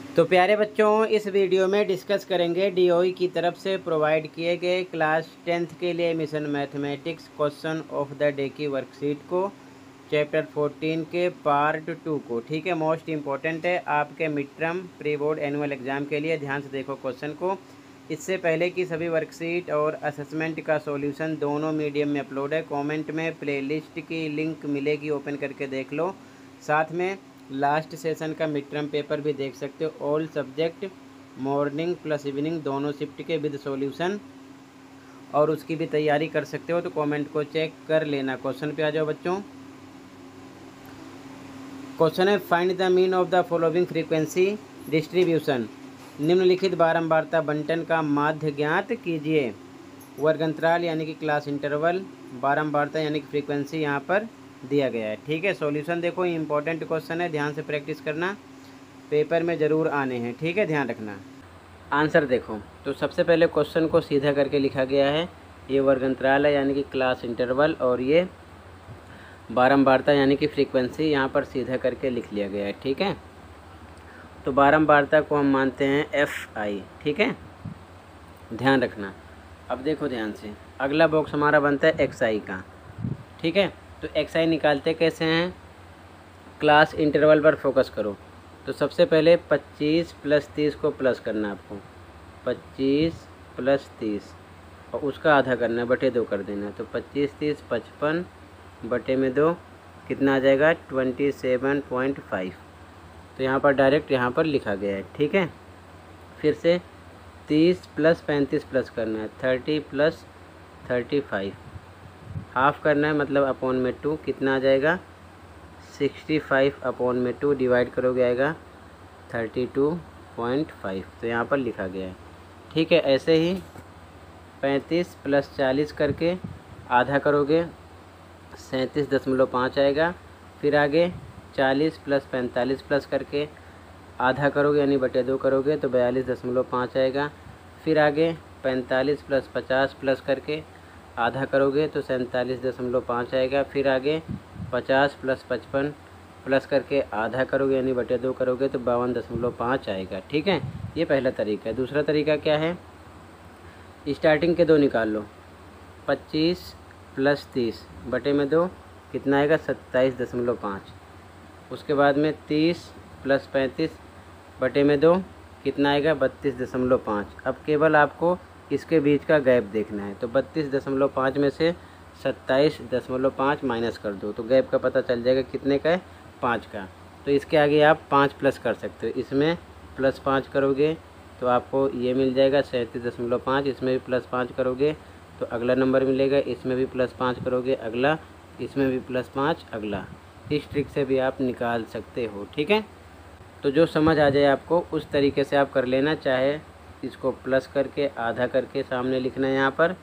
तो प्यारे बच्चों, इस वीडियो में डिस्कस करेंगे डीओई की तरफ से प्रोवाइड किए गए क्लास 10th के लिए mission mathematics question of the day की वर्कशीट को, चैप्टर 14 के पार्ट 2 को। ठीक है, मोस्ट इम्पॉर्टेंट है आपके mid term pre board annual exam के लिए। ध्यान से देखो क्वेश्चन को। इससे पहले की सभी वर्कशीट और असेसमेंट का सॉल्यूशन दोनों मीडियम में अपलोड है। कमेंट में प्लेलिस्ट की लिंक मिलेगी, ओपन करके देख लो। साथ में लास्ट सेशन का मिड टर्म पेपर भी देख सकते हो। All subject morning plus evening दोनों शिफ्ट के विद सॉल्यूशन, और उसकी भी तैयारी कर सकते हो। तो कमेंट को चेक कर लेना। क्वेश्चन पे आ जाओ बच्चों। क्वेश्चन है, find the mean of the following frequency distribution. निम्नलिखित बारंबारता बंटन का माध्य ज्ञात कीजिए। वर्गंतराल यानी कि क्लास इंटरवल, बारंबारता यानी कि फ्रीक्वेंसी यहाँ पर दिया गया है। ठीक है, सॉल्यूशन देखो, इंपॉर्टेंट क्वेश्चन है, ध्यान से प्रैक्टिस करना, पेपर में ज़रूर आने हैं। ठीक है, ध्यान रखना। आंसर देखो, तो सबसे पहले क्वेश्चन को सीधा करके लिखा गया है। ये वर्गंतराल है यानी कि क्लास इंटरवल, और ये बारंबारता यानी कि फ्रीक्वेंसी यहाँ पर सीधा करके लिख लिया गया है। ठीक है, तो बारंबारता को हम मानते हैं FI। ठीक है, ध्यान रखना। अब देखो ध्यान से, अगला बॉक्स हमारा बनता है XI का। ठीक है, तो XI निकालते कैसे हैं? क्लास इंटरवल पर फोकस करो। तो सबसे पहले 25 + 30 को प्लस करना है आपको। 25 + 30 और उसका आधा करना है, बटे 2 कर देना है। तो 25 30 55 बटे में 2 कितना आ जाएगा? 27.5। तो यहाँ पर डायरेक्ट यहाँ पर लिखा गया है। ठीक है, फिर से 30 + 35 प्लस करना है, 30 + 35 हाफ करना है, मतलब अपॉन में 2 कितना आ जाएगा? 65 अपॉन में 2 डिवाइड करोगे आएगा 32.5। तो यहाँ पर लिखा गया है। ठीक है, ऐसे ही 35 + 40 करके आधा करोगे 37.5 आएगा। फिर आगे 40 + 45 प्लस करके आधा करोगे यानी बटे 2 करोगे तो 42.5 आएगा। फिर आगे 45 + 50 प्लस करके आधा करोगे तो 47.5 आएगा। फिर आगे 50 + 55 प्लस करके आधा करोगे यानी बटे 2 करोगे तो 52.5 आएगा। ठीक है, ये पहला तरीका है। दूसरा तरीका क्या है? स्टार्टिंग के 2 निकाल लो। 25 + 30 बटे में 2 कितना आएगा? 27.5। उसके बाद में 30 + 35 बटे में 2 कितना आएगा? 32.5। अब केवल आपको इसके बीच का गैप देखना है। तो 32.5 में से 27.5 माइनस कर दो तो गैप का पता चल जाएगा कितने का है? 5 का। तो इसके आगे आप 5 प्लस कर सकते हो। इसमें +5 करोगे तो आपको ये मिल जाएगा 37.5। इसमें भी +5 करोगे तो अगला नंबर मिलेगा। इसमें भी +5 करोगे अगला, इसमें भी +5 अगला। इस ट्रिक से भी आप निकाल सकते हो। ठीक है, तो जो समझ आ जाए आपको उस तरीके से आप कर लेना। चाहे इसको प्लस करके आधा करके सामने लिखना है यहाँ पर,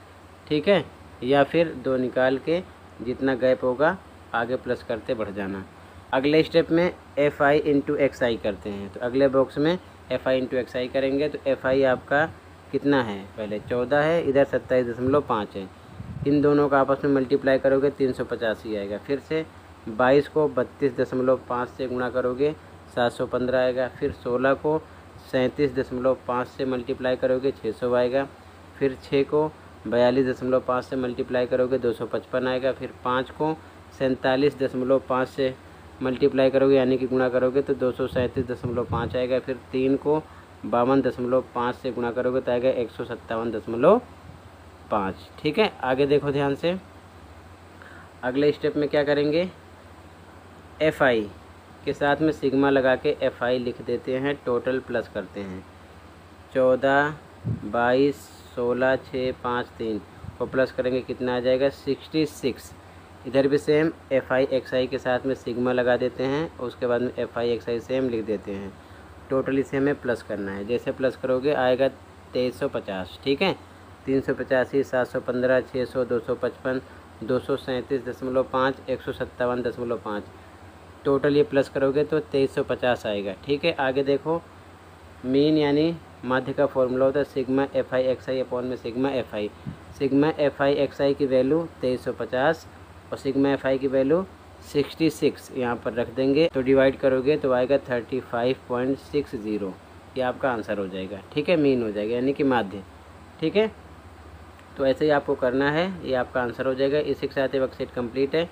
ठीक है, या फिर 2 निकाल के जितना गैप होगा आगे प्लस करते बढ़ जाना। अगले स्टेप में FI × XI करते हैं। तो अगले बॉक्स में FI × XI करेंगे। तो FI आपका कितना है? पहले 14 है, इधर 27.5 है। इन दोनों का आपस में मल्टीप्लाई करोगे 385 आएगा। फिर से 22 को 32.5 से गुणा करोगे 715 आएगा। फिर 16 को 37.5 से मल्टीप्लाई करोगे 600 आएगा। फिर 6 को 42.5 से मल्टीप्लाई करोगे 255 आएगा। फिर 5 को 47.5 से मल्टीप्लाई करोगे यानी कि गुणा करोगे तो 237.5 आएगा। फिर 3 को 52.5 से गुणा करोगे तो आएगा 157.5। ठीक है, आगे देखो ध्यान से। अगले स्टेप में क्या करेंगे? FI के साथ में सिग्मा लगा के FI लिख देते हैं, टोटल प्लस करते हैं। 14 22 16 6 5 3 को प्लस करेंगे कितना आ जाएगा? 66। इधर भी सेम FI XI के साथ में सिग्मा लगा देते हैं, उसके बाद में FI XI सेम लिख देते हैं। टोटल इसे हमें प्लस करना है। जैसे प्लस करोगे आएगा 2350। ठीक है, 385 715 600 255 237.5 157.5 टोटल ये प्लस करोगे तो 2350 आएगा। ठीक है, आगे देखो, मीन यानी माध्य का फॉर्मूला होता है सिग्मा FI XI अपॉन में sigma FI। Sigma FI XI की वैल्यू 2350 और सिग्मा FI की वैल्यू 66 यहाँ पर रख देंगे। तो डिवाइड करोगे तो आएगा 35.60। ये आपका आंसर हो जाएगा। ठीक है, मीन हो जाएगा यानी कि माध्य। ठीक है, तो ऐसे ही आपको करना है, ये आपका आंसर हो जाएगा। इसी के साथ ये वर्कशीट कंप्लीट है।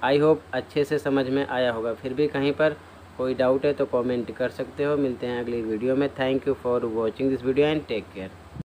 आई होप अच्छे से समझ में आया होगा। फिर भी कहीं पर कोई डाउट है तो कमेंट कर सकते हो। मिलते हैं अगली वीडियो में। Thank you for watching this video and take care.